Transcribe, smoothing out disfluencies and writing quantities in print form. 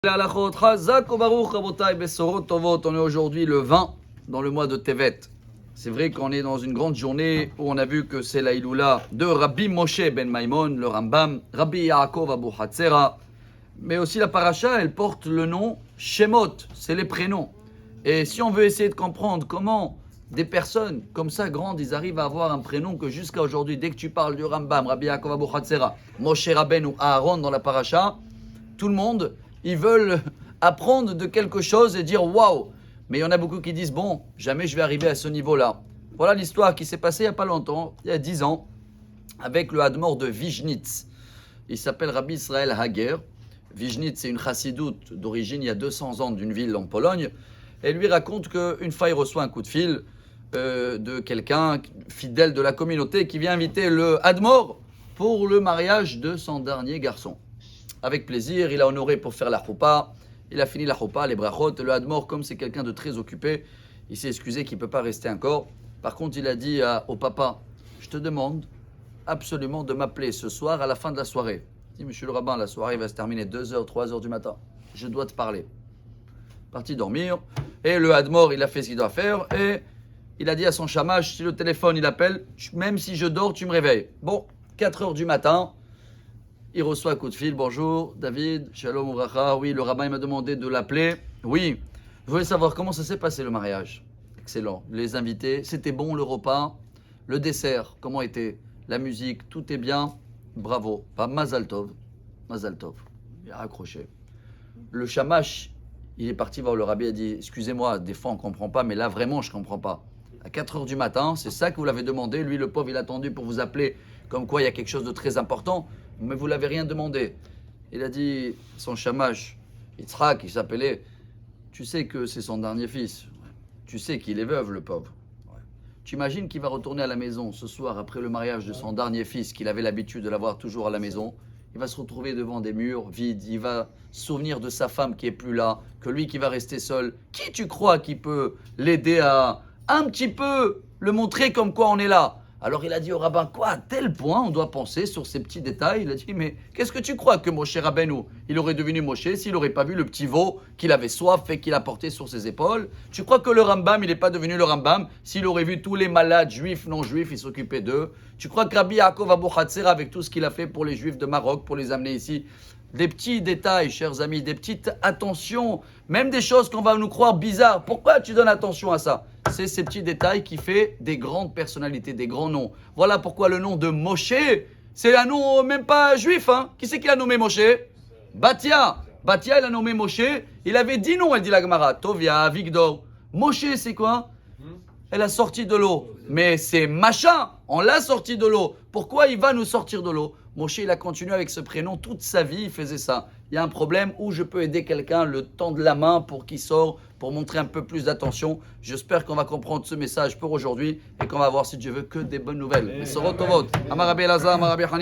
On est aujourd'hui le 20 dans le mois de Tevet. C'est vrai qu'on est dans une grande journée où on a vu que c'est la Iloula de Rabbi Moshe ben Maimon, le Rambam, Rabbi Yaakov Abu Hatzera. Mais aussi la paracha, elle porte le nom Shemot, c'est les prénoms. Et si on veut essayer de comprendre comment des personnes comme ça grandes, ils arrivent à avoir un prénom que jusqu'à aujourd'hui, dès que tu parles du Rambam, Rabbi Yaakov Abu Hatzera, Moshe Rabbeinu ou Aaron dans la paracha, tout le monde, ils veulent apprendre de quelque chose et dire waouh. Mais il y en a beaucoup qui disent bon, jamais je vais arriver à ce niveau-là. Voilà l'histoire qui s'est passée il n'y a pas longtemps, il y a 10 ans, avec le Hadmor de Vizhnitz. Il s'appelle Rabbi Israël Hager. Vizhnitz, c'est une chassidoute d'origine il y a 200 ans d'une ville en Pologne. Et lui raconte qu'une fois il reçoit un coup de fil de quelqu'un fidèle de la communauté qui vient inviter le Hadmor pour le mariage de son dernier garçon. Avec plaisir, il a honoré pour faire la choupa. Il a fini la choupa, les brachot. Le Hadmor, comme c'est quelqu'un de très occupé, il s'est excusé qu'il ne peut pas rester encore. Par contre, il a dit au papa, je te demande absolument de m'appeler ce soir à la fin de la soirée. Il dit, monsieur le rabbin, la soirée va se terminer 2h, 3h du matin. Je dois te parler. Parti dormir. Et le Hadmor, il a fait ce qu'il doit faire. Et il a dit à son chamash, si le téléphone, il appelle, même si je dors, tu me réveilles. Bon, 4h du matin. Il reçoit un coup de fil. Bonjour, David, shalom ouvracha. Oui, le rabbin m'a demandé de l'appeler. Oui, je voulais savoir comment ça s'est passé le mariage. Excellent. Les invités, c'était bon le repas. Le dessert, comment était la musique, tout est bien. Bravo. Pas Mazal Tov. Mazal Tov. Il a accroché. Le shamash, il est parti voir le rabbi. Il a dit excusez-moi, des fois on ne comprend pas, mais là vraiment je ne comprends pas. À 4h du matin, c'est ça que vous l'avez demandé. Lui, le pauvre, il a attendu pour vous appeler. Comme quoi il y a quelque chose de très important. Mais vous ne l'avez rien demandé. Il a dit, son shamash, Yitzhak, il s'appelait, tu sais que c'est son dernier fils. Tu sais qu'il est veuve, le pauvre. Tu imagines qu'il va retourner à la maison ce soir, après le mariage de son dernier fils, qu'il avait l'habitude de l'avoir toujours à la maison. Il va se retrouver devant des murs vides. Il va se souvenir de sa femme qui est plus là, que lui qui va rester seul. Qui tu crois qui peut l'aider à un petit peu le montrer comme quoi on est là? Alors il a dit au rabbin, quoi, à tel point on doit penser sur ces petits détails? Il a dit, mais qu'est-ce que tu crois que Moshe Rabbeinu, il aurait devenu Moshe s'il n'aurait pas vu le petit veau qu'il avait soif et qu'il a porté sur ses épaules? Tu crois que le Rambam, il n'est pas devenu le Rambam s'il aurait vu tous les malades juifs, non juifs, il s'occupait d'eux? Tu crois que Rabbi Yaakov Abu Hatzera, avec tout ce qu'il a fait pour les juifs de Maroc, pour les amener ici, des petits détails, chers amis, des petites attentions, même des choses qu'on va nous croire bizarres. Pourquoi tu donnes attention à ça? C'est ces petits détails qui font des grandes personnalités, des grands noms. Voilà pourquoi le nom de Moshe, c'est un nom même pas juif. Hein. Qui c'est qui a nommé Moshe? Batia. Batia, il a nommé Moshe. Il avait 10 noms, elle dit la Gemara. Tovia, Vigdor. Moshe, c'est quoi? Elle a sorti de l'eau. Mais c'est machin, on l'a sorti de l'eau. Pourquoi il va nous sortir de l'eau? Moshe, il a continué avec ce prénom toute sa vie, il faisait ça. Il y a un problème où je peux aider quelqu'un, le temps de la main pour qu'il sorte, pour montrer un peu plus d'attention. J'espère qu'on va comprendre ce message pour aujourd'hui et qu'on va voir, si Dieu veut, que des bonnes nouvelles.